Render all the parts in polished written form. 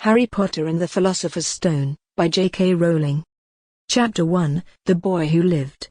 Harry Potter and the Philosopher's Stone, by J.K. Rowling. Chapter 1, The Boy Who Lived.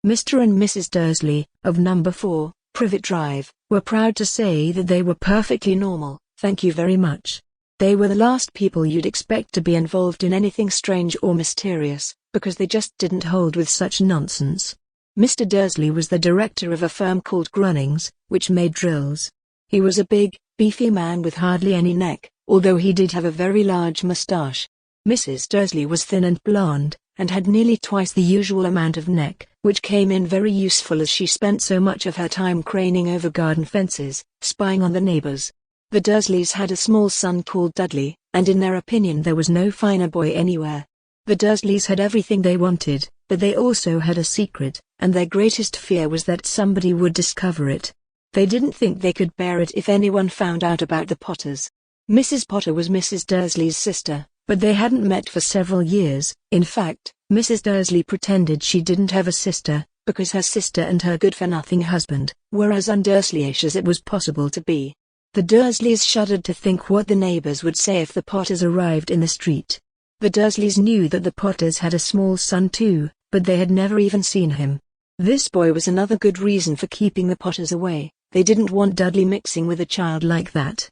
Mr. and Mrs. Dursley, of number 4, Privet Drive, were proud to say that they were perfectly normal, thank you very much. They were the last people you'd expect to be involved in anything strange or mysterious, because they just didn't hold with such nonsense. Mr. Dursley was the director of a firm called Grunnings, which made drills. He was a big, beefy man with hardly any neck, although he did have a very large moustache. Mrs. Dursley was thin and blonde, and had nearly twice the usual amount of neck, which came in very useful as she spent so much of her time craning over garden fences, spying on the neighbors. The Dursleys had a small son called Dudley, and in their opinion there was no finer boy anywhere. The Dursleys had everything they wanted, but they also had a secret, and their greatest fear was that somebody would discover it. They didn't think they could bear it if anyone found out about the Potters. Mrs. Potter was Mrs. Dursley's sister, but they hadn't met for several years. In fact, Mrs. Dursley pretended she didn't have a sister, because her sister and her good-for-nothing husband were as un-Dursleyish as it was possible to be. The Dursleys shuddered to think what the neighbors would say if the Potters arrived in the street. The Dursleys knew that the Potters had a small son too, but they had never even seen him. This boy was another good reason for keeping the Potters away. They didn't want Dudley mixing with a child like that.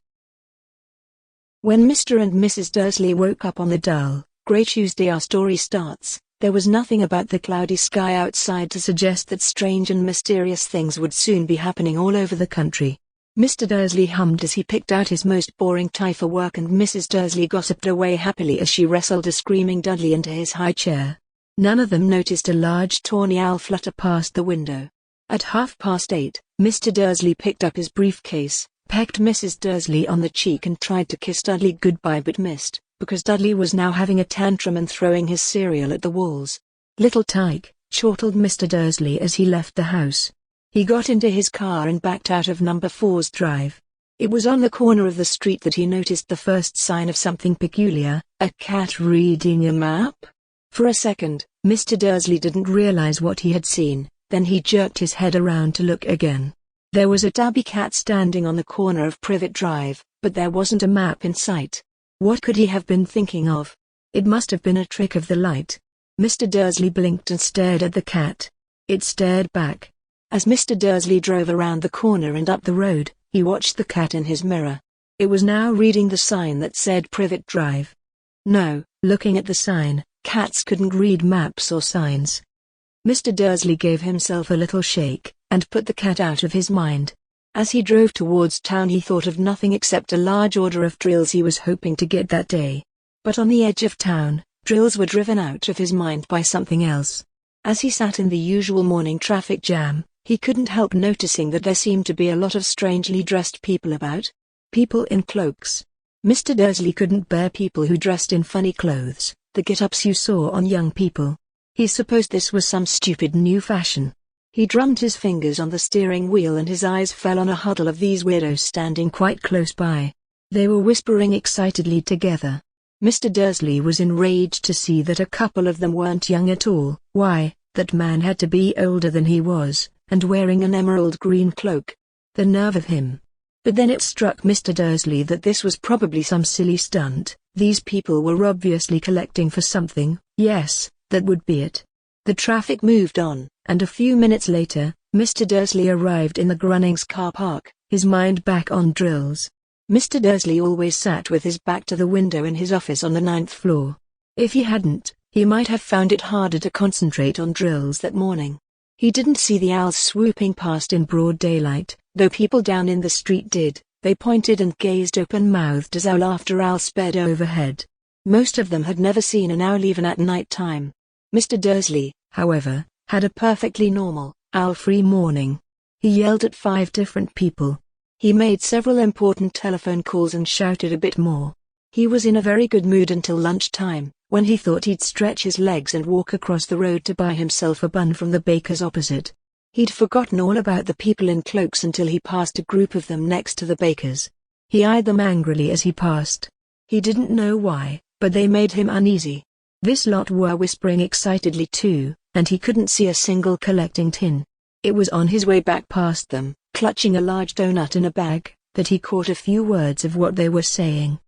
When Mr. and Mrs. Dursley woke up on the dull, grey Tuesday our story starts, there was nothing about the cloudy sky outside to suggest that strange and mysterious things would soon be happening all over the country. Mr. Dursley hummed as he picked out his most boring tie for work, and Mrs. Dursley gossiped away happily as she wrestled a screaming Dudley into his high chair. None of them noticed a large tawny owl flutter past the window. At 8:30, Mr. Dursley picked up his briefcase, pecked Mrs. Dursley on the cheek and tried to kiss Dudley goodbye but missed, because Dudley was now having a tantrum and throwing his cereal at the walls. "Little tyke," chortled Mr. Dursley as he left the house. He got into his car and backed out of number 4's drive. It was on the corner of the street that he noticed the first sign of something peculiar, a cat reading a map. For a second, Mr. Dursley didn't realize what he had seen, then he jerked his head around to look again. There was a tabby cat standing on the corner of Privet Drive, but there wasn't a map in sight. What could he have been thinking of? It must have been a trick of the light. Mr. Dursley blinked and stared at the cat. It stared back. As Mr. Dursley drove around the corner and up the road, he watched the cat in his mirror. It was now reading the sign that said Privet Drive. No, looking at the sign, cats couldn't read maps or signs. Mr. Dursley gave himself a little shake, and put the cat out of his mind. As he drove towards town he thought of nothing except a large order of drills he was hoping to get that day. But on the edge of town, drills were driven out of his mind by something else. As he sat in the usual morning traffic jam, he couldn't help noticing that there seemed to be a lot of strangely dressed people about. People in cloaks. Mr. Dursley couldn't bear people who dressed in funny clothes, the get-ups you saw on young people. He supposed this was some stupid new fashion. He drummed his fingers on the steering wheel and his eyes fell on a huddle of these weirdos standing quite close by. They were whispering excitedly together. Mr. Dursley was enraged to see that a couple of them weren't young at all. Why, that man had to be older than he was, and wearing an emerald green cloak. The nerve of him. But then it struck Mr. Dursley that this was probably some silly stunt. These people were obviously collecting for something. Yes, that would be it. The traffic moved on, and a few minutes later, Mr. Dursley arrived in the Grunnings car park, his mind back on drills. Mr. Dursley always sat with his back to the window in his office on the 9th floor. If he hadn't, he might have found it harder to concentrate on drills that morning. He didn't see the owls swooping past in broad daylight, though people down in the street did. They pointed and gazed open-mouthed as owl after owl sped overhead. Most of them had never seen an owl even at night time. Mr. Dursley, however, had a perfectly normal, owl-free morning. He yelled at 5 different people. He made several important telephone calls and shouted a bit more. He was in a very good mood until lunchtime, when he thought he'd stretch his legs and walk across the road to buy himself a bun from the baker's opposite. He'd forgotten all about the people in cloaks until he passed a group of them next to the baker's. He eyed them angrily as he passed. He didn't know why, but they made him uneasy. This lot were whispering excitedly too, and he couldn't see a single collecting tin. It was on his way back past them, clutching a large donut in a bag, that he caught a few words of what they were saying.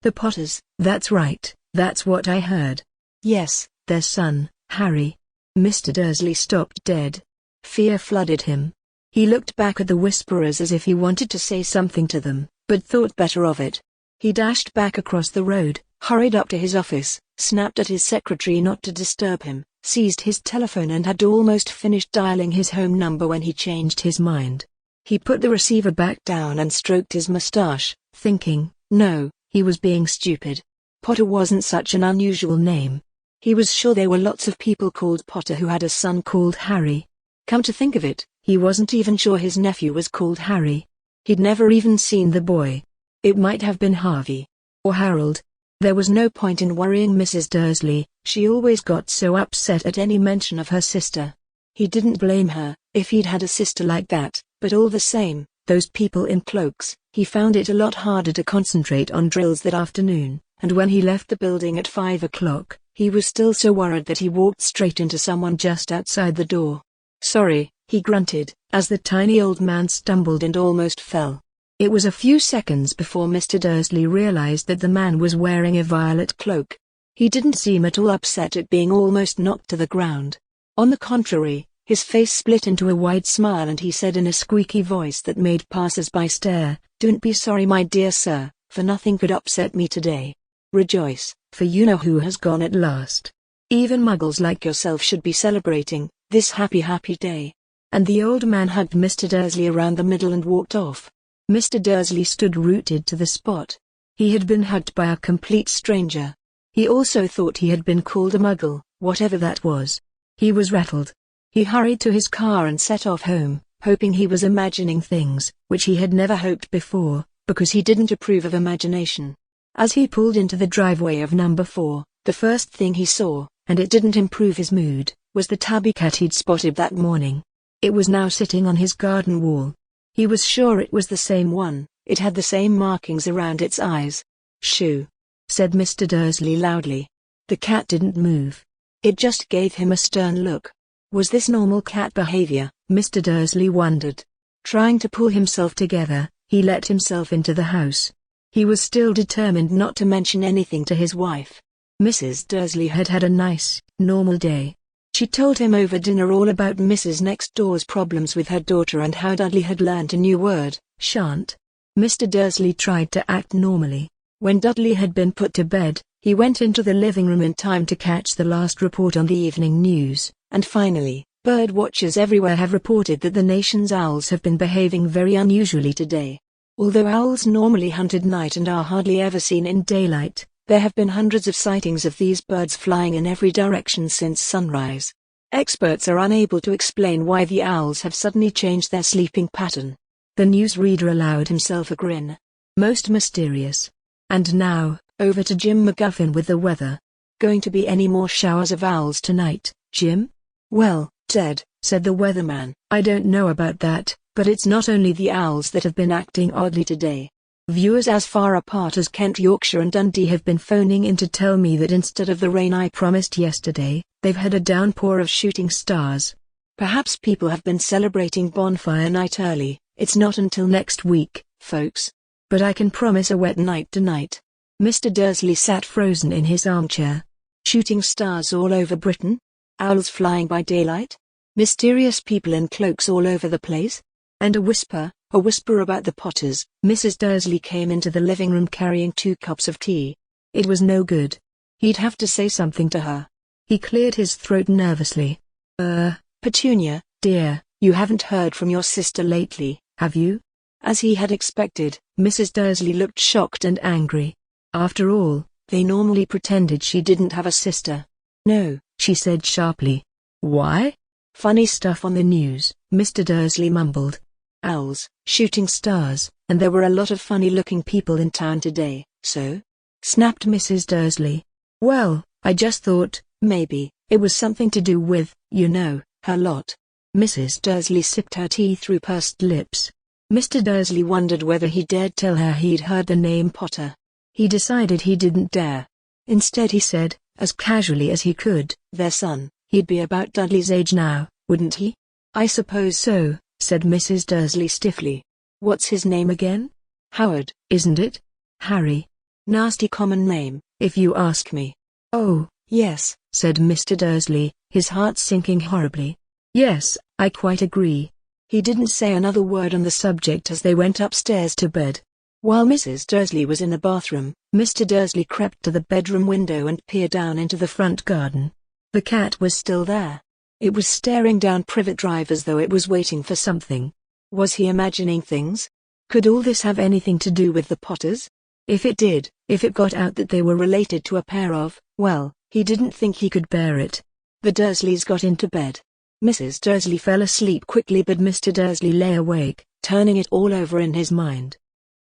The Potters, that's right, that's what I heard. Yes, their son, Harry. Mr. Dursley stopped dead. Fear flooded him. He looked back at the whisperers as if he wanted to say something to them, but thought better of it. He dashed back across the road, hurried up to his office, snapped at his secretary not to disturb him, seized his telephone and had almost finished dialing his home number when he changed his mind. He put the receiver back down and stroked his mustache, thinking, no, he was being stupid. Potter wasn't such an unusual name. He was sure there were lots of people called Potter who had a son called Harry. Come to think of it, he wasn't even sure his nephew was called Harry. He'd never even seen the boy. It might have been Harvey. Or Harold. There was no point in worrying Mrs. Dursley, she always got so upset at any mention of her sister. He didn't blame her, if he'd had a sister like that, but all the same, those people in cloaks, he found it a lot harder to concentrate on drills that afternoon, and when he left the building at 5 o'clock, he was still so worried that he walked straight into someone just outside the door. Sorry, he grunted, as the tiny old man stumbled and almost fell. It was a few seconds before Mr. Dursley realized that the man was wearing a violet cloak. He didn't seem at all upset at being almost knocked to the ground. On the contrary, his face split into a wide smile and he said in a squeaky voice that made passers-by stare, "Don't be sorry, my dear sir, for nothing could upset me today. Rejoice, for you know who has gone at last. Even muggles like yourself should be celebrating this happy day." And the old man hugged Mr. Dursley around the middle and walked off. Mr. Dursley stood rooted to the spot. He had been hugged by a complete stranger. He also thought he had been called a muggle, whatever that was. He was rattled. He hurried to his car and set off home, hoping he was imagining things, which he had never hoped before, because he didn't approve of imagination. As he pulled into the driveway of number 4, the first thing he saw, and it didn't improve his mood, was the tabby cat he'd spotted that morning. It was now sitting on his garden wall. He was sure it was the same one, it had the same markings around its eyes. "Shoo!" said Mr. Dursley loudly. The cat didn't move. It just gave him a stern look. Was this normal cat behavior, Mr. Dursley wondered. Trying to pull himself together, he let himself into the house. He was still determined not to mention anything to his wife. Mrs. Dursley had had a nice, normal day. She told him over dinner all about Mrs. Next Door's problems with her daughter and how Dudley had learnt a new word, shan't. Mr. Dursley tried to act normally. When Dudley had been put to bed, he went into the living room in time to catch the last report on the evening news, and finally, bird watchers everywhere have reported that the nation's owls have been behaving very unusually today. Although owls normally hunt at night and are hardly ever seen in daylight, there have been hundreds of sightings of these birds flying in every direction since sunrise. Experts are unable to explain why the owls have suddenly changed their sleeping pattern. The newsreader allowed himself a grin. Most mysterious. And now, over to Jim McGuffin with the weather. Going to be any more showers of owls tonight, Jim? Well, Ted, said the weatherman, I don't know about that, but it's not only the owls that have been acting oddly today. Viewers as far apart as Kent, Yorkshire and Dundee have been phoning in to tell me that instead of the rain I promised yesterday, they've had a downpour of shooting stars. Perhaps people have been celebrating bonfire night early. It's not until next week, folks. But I can promise a wet night tonight. Mr. Dursley sat frozen in his armchair. Shooting stars all over Britain? Owls flying by daylight? Mysterious people in cloaks all over the place? And a whisper about the Potters. Mrs. Dursley came into the living room carrying 2 cups of tea. It was no good. He'd have to say something to her. He cleared his throat nervously. Petunia, dear, you haven't heard from your sister lately, have you? As he had expected, Mrs. Dursley looked shocked and angry. After all, they normally pretended she didn't have a sister. No, she said sharply. Why? Funny stuff on the news, Mr. Dursley mumbled. Owls, shooting stars, and there were a lot of funny-looking people in town today, so? Snapped Mrs. Dursley. Well, I just thought, maybe, it was something to do with, you know, her lot. Mrs. Dursley sipped her tea through pursed lips. Mr. Dursley wondered whether he dared tell her he'd heard the name Potter. He decided he didn't dare. Instead he said, as casually as he could, their son, he'd be about Dudley's age now, wouldn't he? I suppose so, said Mrs. Dursley stiffly. What's his name again? Howard, isn't it? Harry. Nasty common name, if you ask me. Oh, yes, said Mr. Dursley, his heart sinking horribly. Yes, I quite agree. He didn't say another word on the subject as they went upstairs to bed. While Mrs. Dursley was in the bathroom, Mr. Dursley crept to the bedroom window and peered down into the front garden. The cat was still there. It was staring down Privet Drive as though it was waiting for something. Was he imagining things? Could all this have anything to do with the Potters? If it did, if it got out that they were related to a pair of, well, he didn't think he could bear it. The Dursleys got into bed. Mrs. Dursley fell asleep quickly, but Mr. Dursley lay awake, turning it all over in his mind.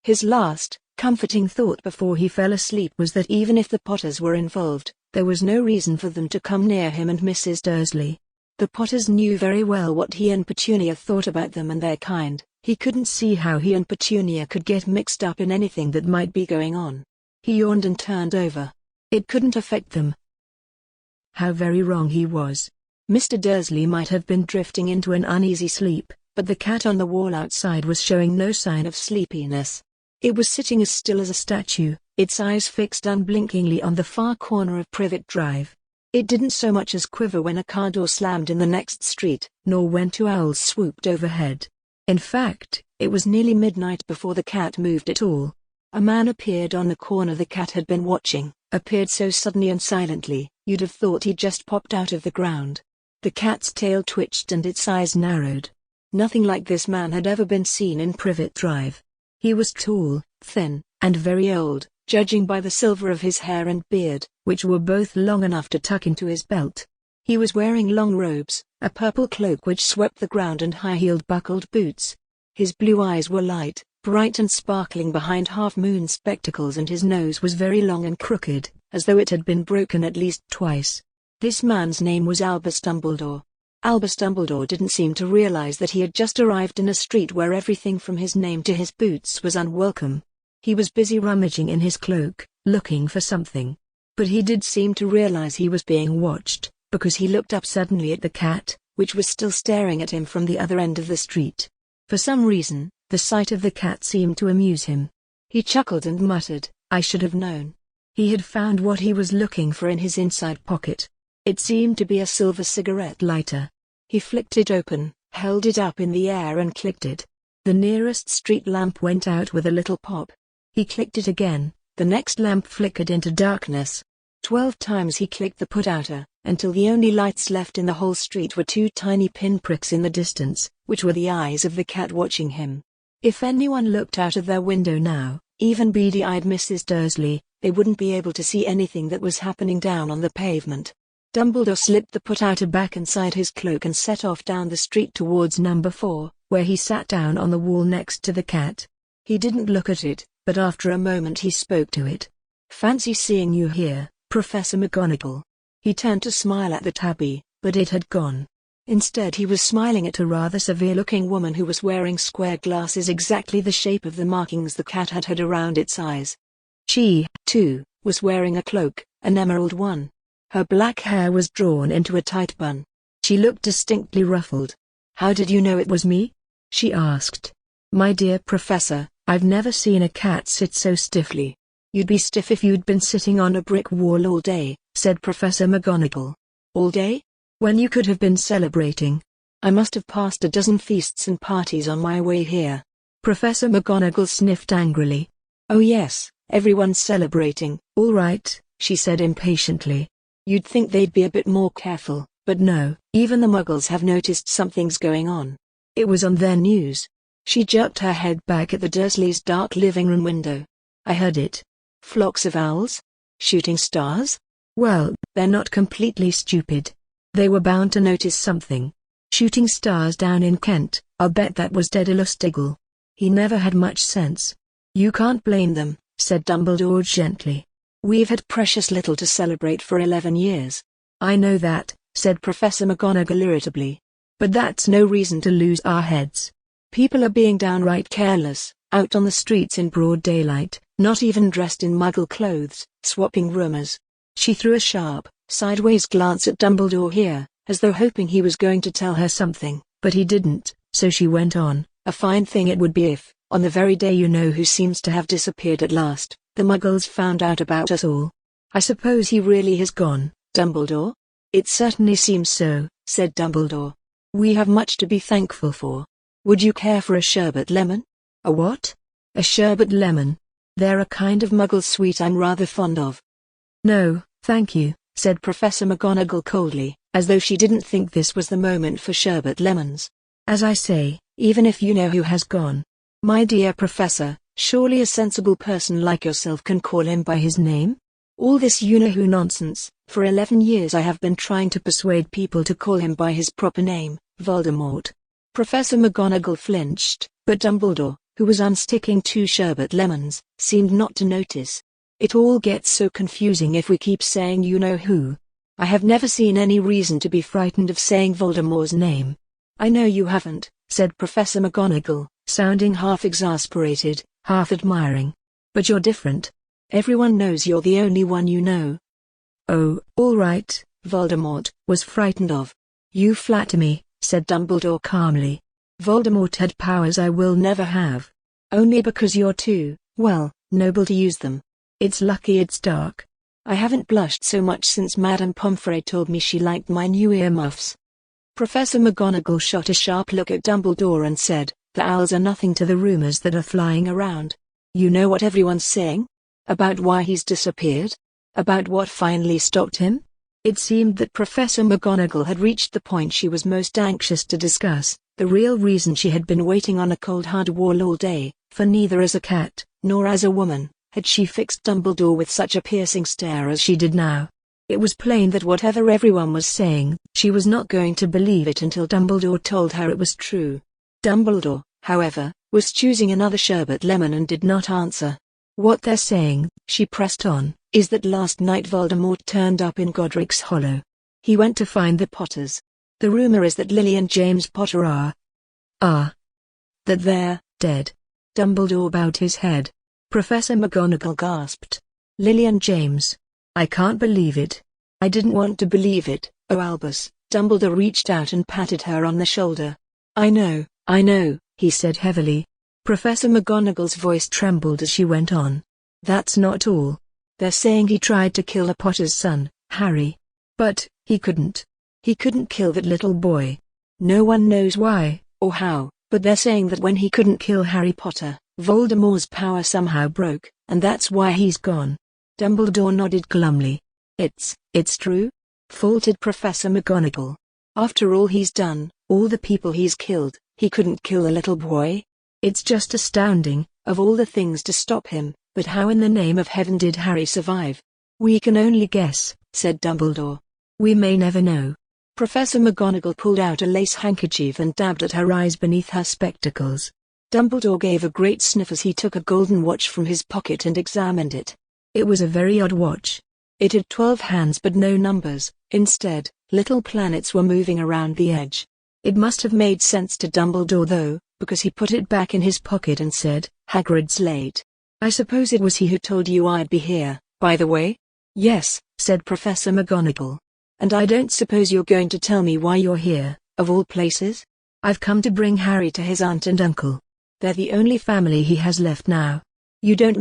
His last, comforting thought before he fell asleep was that even if the Potters were involved, there was no reason for them to come near him and Mrs. Dursley. The Potters knew very well what he and Petunia thought about them and their kind. He couldn't see how he and Petunia could get mixed up in anything that might be going on. He yawned and turned over. It couldn't affect them. How very wrong he was. Mr. Dursley might have been drifting into an uneasy sleep, but the cat on the wall outside was showing no sign of sleepiness. It was sitting as still as a statue, its eyes fixed unblinkingly on the far corner of Privet Drive. It didn't so much as quiver when a car door slammed in the next street, nor when two owls swooped overhead. In fact, it was nearly midnight before the cat moved at all. A man appeared on the corner the cat had been watching, appeared so suddenly and silently, you'd have thought he'd just popped out of the ground. The cat's tail twitched and its eyes narrowed. Nothing like this man had ever been seen in Privet Drive. He was tall, thin, and very old, judging by the silver of his hair and beard, which were both long enough to tuck into his belt. He was wearing long robes, a purple cloak which swept the ground and high-heeled buckled boots. His blue eyes were light, bright and sparkling behind half-moon spectacles, and his nose was very long and crooked, as though it had been broken at least twice. This man's name was Albus Dumbledore. Albus Dumbledore didn't seem to realize that he had just arrived in a street where everything from his name to his boots was unwelcome. He was busy rummaging in his cloak, looking for something. But he did seem to realize he was being watched, because he looked up suddenly at the cat, which was still staring at him from the other end of the street. For some reason, the sight of the cat seemed to amuse him. He chuckled and muttered, "I should have known." He had found what he was looking for in his inside pocket. It seemed to be a silver cigarette lighter. He flicked it open, held it up in the air and clicked it. The nearest street lamp went out with a little pop. He clicked it again, the next lamp flickered into darkness. 12 times he clicked the put-outer, until the only lights left in the whole street were 2 tiny pinpricks in the distance, which were the eyes of the cat watching him. If anyone looked out of their window now, even beady-eyed Mrs. Dursley, they wouldn't be able to see anything that was happening down on the pavement. Dumbledore slipped the put-outer back inside his cloak and set off down the street towards number 4, where he sat down on the wall next to the cat. He didn't look at it, but after a moment he spoke to it. "Fancy seeing you here, Professor McGonagall." He turned to smile at the tabby, but it had gone. Instead he was smiling at a rather severe-looking woman who was wearing square glasses exactly the shape of the markings the cat had around its eyes. She, too, was wearing a cloak, an emerald one. Her black hair was drawn into a tight bun. She looked distinctly ruffled. "How did you know it was me?" she asked. "My dear Professor, I've never seen a cat sit so stiffly." "You'd be stiff if you'd been sitting on a brick wall all day," said Professor McGonagall. "All day? When you could have been celebrating. I must have passed a dozen feasts and parties on my way here." Professor McGonagall sniffed angrily. "Oh yes, everyone's celebrating, all right," she said impatiently. "You'd think they'd be a bit more careful, but no, even the Muggles have noticed something's going on. It was on their news." She jerked her head back at the Dursleys' dark living room window. "I heard it. Flocks of owls? Shooting stars? Well, they're not completely stupid. They were bound to notice something. Shooting stars down in Kent, I'll bet that was Daedalus Diggle. He never had much sense." "You can't blame them," said Dumbledore gently. "We've had precious little to celebrate for 11 years. "I know that," said Professor McGonagall irritably. "But that's no reason to lose our heads. People are being downright careless, out on the streets in broad daylight, not even dressed in Muggle clothes, swapping rumors." She threw a sharp, sideways glance at Dumbledore here, as though hoping he was going to tell her something, but he didn't, so she went on, "A fine thing it would be if, on the very day you know who seems to have disappeared at last, The Muggles found out about us all. I suppose he really has gone, Dumbledore? It certainly seems so, said Dumbledore. We have much to be thankful for. Would you care for a sherbet lemon? A what? A sherbet lemon. They're a kind of Muggle sweet I'm rather fond of. No, thank you, said Professor McGonagall coldly, as though she didn't think this was the moment for sherbet lemons. As I say, even if you know who has gone. My dear Professor, surely a sensible person like yourself can call him by his name? All this you-know-who nonsense. For 11 years I have been trying to persuade people to call him by his proper name, Voldemort. Professor McGonagall flinched, but Dumbledore, who was unsticking 2 sherbet lemons, seemed not to notice. It all gets so confusing if we keep saying you-know-who. I have never seen any reason to be frightened of saying Voldemort's name. I know you haven't, said Professor McGonagall, sounding half exasperated, half admiring. But you're different. Everyone knows you're the only one you know. Oh, all right, Voldemort was frightened of. You flatter me, said Dumbledore calmly. Voldemort had powers I will never have. Only because you're too, well, noble to use them. It's lucky it's dark. I haven't blushed so much since Madame Pomfrey told me she liked my new earmuffs. Professor McGonagall shot a sharp look at Dumbledore and said, the owls are nothing to the rumors that are flying around. You know what everyone's saying? About why he's disappeared? About what finally stopped him? It seemed that Professor McGonagall had reached the point she was most anxious to discuss, the real reason she had been waiting on a cold hard wall all day, for neither as a cat, nor as a woman, had she fixed Dumbledore with such a piercing stare as she did now. It was plain that whatever everyone was saying, she was not going to believe it until Dumbledore told her it was true. Dumbledore, however, was choosing another sherbet lemon and did not answer. What they're saying, she pressed on, is that last night Voldemort turned up in Godric's Hollow. He went to find the Potters. The rumor is that Lily and James Potter are... that they're dead. Dumbledore bowed his head. Professor McGonagall gasped. Lily and James. I can't believe it. I didn't want to believe it, oh Albus. Dumbledore reached out and patted her on the shoulder. I know, he said heavily. Professor McGonagall's voice trembled as she went on. That's not all. They're saying he tried to kill a Potter's son, Harry. But, he couldn't. He couldn't kill that little boy. No one knows why, or how, but they're saying that when he couldn't kill Harry Potter, Voldemort's power somehow broke, and that's why he's gone. Dumbledore nodded glumly. It's true? Faltered Professor McGonagall. After all he's done, all the people he's killed, he couldn't kill a little boy? It's just astounding, of all the things to stop him, but how in the name of heaven did Harry survive? We can only guess, said Dumbledore. We may never know. Professor McGonagall pulled out a lace handkerchief and dabbed at her eyes beneath her spectacles. Dumbledore gave a great sniff as he took a golden watch from his pocket and examined it. It was a very odd watch. It had 12 hands but no numbers. Instead, little planets were moving around the edge. It must have made sense to Dumbledore though, because he put it back in his pocket and said, Hagrid's late. I suppose it was he who told you I'd be here, by the way? Yes, said Professor McGonagall. And I don't suppose you're going to tell me why you're here, of all places? I've come to bring Harry to his aunt and uncle. They're the only family he has left now. You can't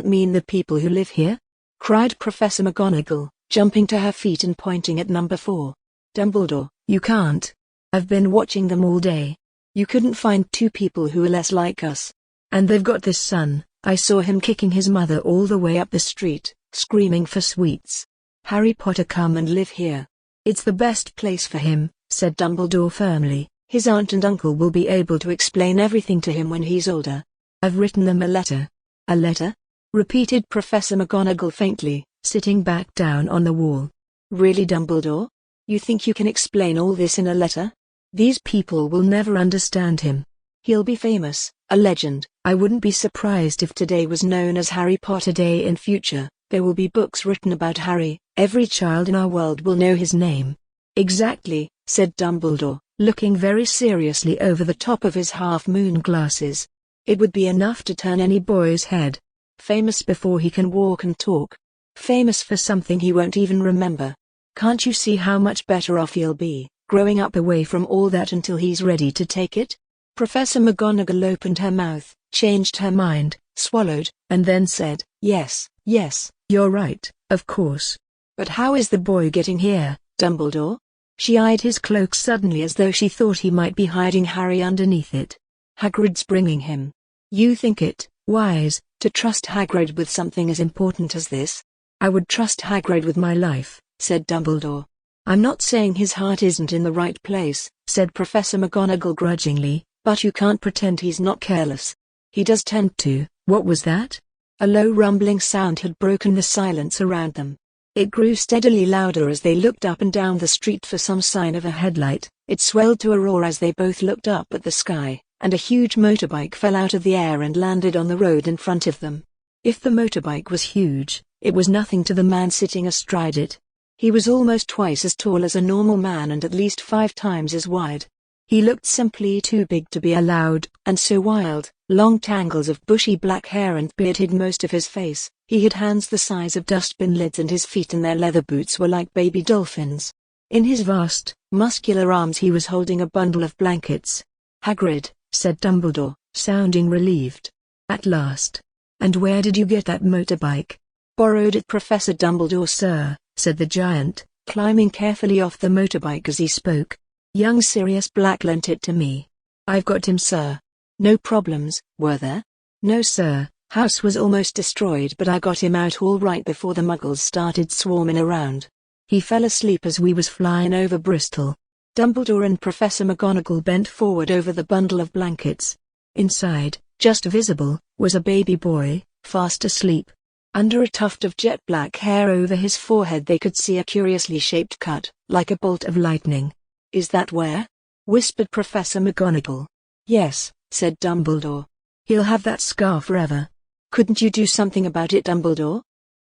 mean the people who live here? Cried Professor McGonagall, jumping to her feet and pointing at number 4. Dumbledore, you can't. I've been watching them all day. You couldn't find 2 people who are less like us. And they've got this son. I saw him kicking his mother all the way up the street, screaming for sweets. Harry Potter come and live here. It's the best place for him, said Dumbledore firmly. His aunt and uncle will be able to explain everything to him when he's older. I've written them a letter. A letter? Repeated Professor McGonagall faintly, sitting back down on the wall. Really, Dumbledore? You think you can explain all this in a letter? These people will never understand him. He'll be famous, a legend. I wouldn't be surprised if today was known as Harry Potter Day in future. There will be books written about Harry. Every child in our world will know his name. Exactly, said Dumbledore, looking very seriously over the top of his half-moon glasses. It would be enough to turn any boy's head. Famous before he can walk and talk. Famous for something he won't even remember. Can't you see how much better off he'll be, growing up away from all that until he's ready to take it? Professor McGonagall opened her mouth, changed her mind, swallowed, and then said, "Yes, yes, you're right, of course. But how is the boy getting here, Dumbledore?" She eyed his cloak suddenly as though she thought he might be hiding Harry underneath it. "Hagrid's bringing him. You think it wise to trust Hagrid with something as important as this?" "I would trust Hagrid with my life," said Dumbledore. "I'm not saying his heart isn't in the right place," said Professor McGonagall grudgingly, "but you can't pretend he's not careless. He does tend to." What was that? A low rumbling sound had broken the silence around them. It grew steadily louder as they looked up and down the street for some sign of a headlight. It swelled to a roar as they both looked up at the sky, and a huge motorbike fell out of the air and landed on the road in front of them. If the motorbike was huge, it was nothing to the man sitting astride it. He was almost twice as tall as a normal man and at least 5 times as wide. He looked simply too big to be allowed, and so wild. Long tangles of bushy black hair and beard hid most of his face. He had hands the size of dustbin lids and his feet in their leather boots were like baby dolphins. In his vast, muscular arms he was holding a bundle of blankets. "Hagrid," said Dumbledore, sounding relieved. "At last. And where did you get that motorbike?" "Borrowed it, Professor Dumbledore, sir," said the giant, climbing carefully off the motorbike as he spoke. "Young Sirius Black lent it to me. I've got him, sir." "No problems, were there?" "No, sir. House was almost destroyed, but I got him out all right before the muggles started swarming around. He fell asleep as we was flying over Bristol." Dumbledore and Professor McGonagall bent forward over the bundle of blankets. Inside, just visible, was a baby boy, fast asleep. Under a tuft of jet black hair over his forehead they could see a curiously shaped cut, like a bolt of lightning. "Is that where?" whispered Professor McGonagall. "Yes," said Dumbledore. "He'll have that scar forever." "Couldn't you do something about it, Dumbledore?"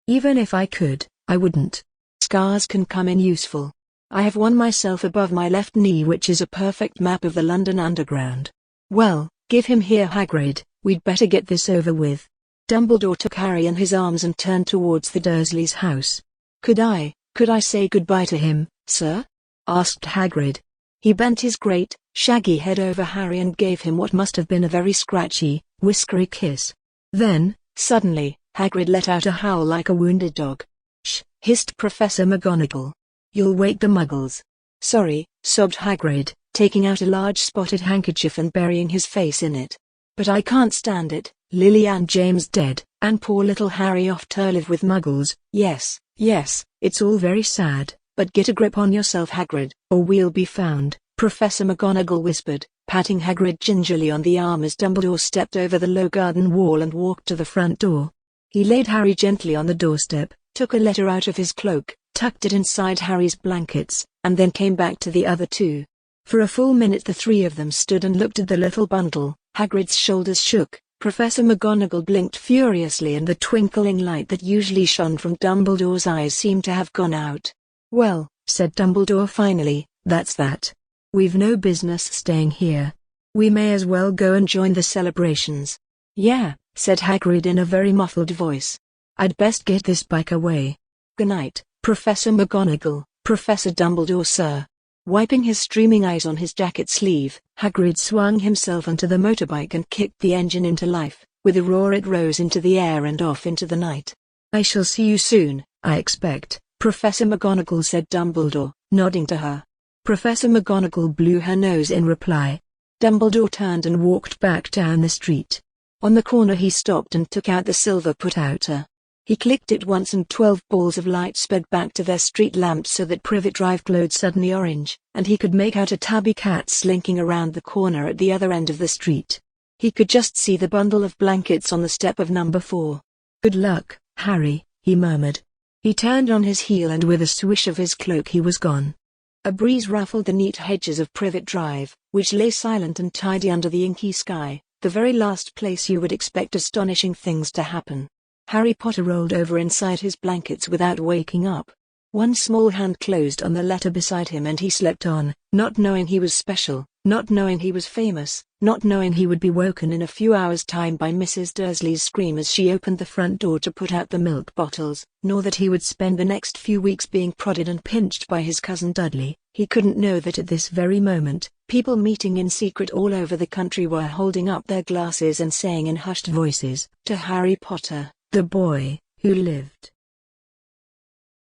"Even if I could, I wouldn't. Scars can come in useful. I have one myself above my left knee which is a perfect map of the London Underground." "Well, give him here, Hagrid. We'd better get this over with." Dumbledore took Harry in his arms and turned towards the Dursleys' house. Could I say goodbye to him, sir?" asked Hagrid. He bent his great, shaggy head over Harry and gave him what must have been a very scratchy, whiskery kiss. Then, suddenly, Hagrid let out a howl like a wounded dog. "Shh!" hissed Professor McGonagall. "You'll wake the muggles." "Sorry," sobbed Hagrid, taking out a large spotted handkerchief and burying his face in it. "But I can't stand it, Lily and James dead, and poor little Harry off to live with muggles." "Yes, yes, it's all very sad, but get a grip on yourself, Hagrid, or we'll be found," Professor McGonagall whispered, patting Hagrid gingerly on the arm as Dumbledore stepped over the low garden wall and walked to the front door. He laid Harry gently on the doorstep, took a letter out of his cloak, tucked it inside Harry's blankets, and then came back to the other two. For a full minute the three of them stood and looked at the little bundle. Hagrid's shoulders shook, Professor McGonagall blinked furiously and the twinkling light that usually shone from Dumbledore's eyes seemed to have gone out. "Well," said Dumbledore finally, "that's that. We've no business staying here. We may as well go and join the celebrations." "Yeah," said Hagrid in a very muffled voice. "I'd best get this bike away. Good night, Professor McGonagall." "Professor Dumbledore, sir." Wiping his streaming eyes on his jacket sleeve, Hagrid swung himself onto the motorbike and kicked the engine into life. With a roar it rose into the air and off into the night. "I shall see you soon, I expect, Professor McGonagall," said Dumbledore, nodding to her. Professor McGonagall blew her nose in reply. Dumbledore turned and walked back down the street. On the corner he stopped and took out the silver put-outer. He clicked it once and 12 balls of light sped back to their street lamps so that Privet Drive glowed suddenly orange, and he could make out a tabby cat slinking around the corner at the other end of the street. He could just see the bundle of blankets on the step of number 4. "Good luck, Harry," he murmured. He turned on his heel and with a swish of his cloak he was gone. A breeze ruffled the neat hedges of Privet Drive, which lay silent and tidy under the inky sky, the very last place you would expect astonishing things to happen. Harry Potter rolled over inside his blankets without waking up. One small hand closed on the letter beside him and he slept on, not knowing he was special, not knowing he was famous, not knowing he would be woken in a few hours' time by Mrs. Dursley's scream as she opened the front door to put out the milk bottles, nor that he would spend the next few weeks being prodded and pinched by his cousin Dudley. He couldn't know that at this very moment, People meeting in secret all over the country were holding up their glasses and saying in hushed voices, "To Harry Potter, the boy who lived."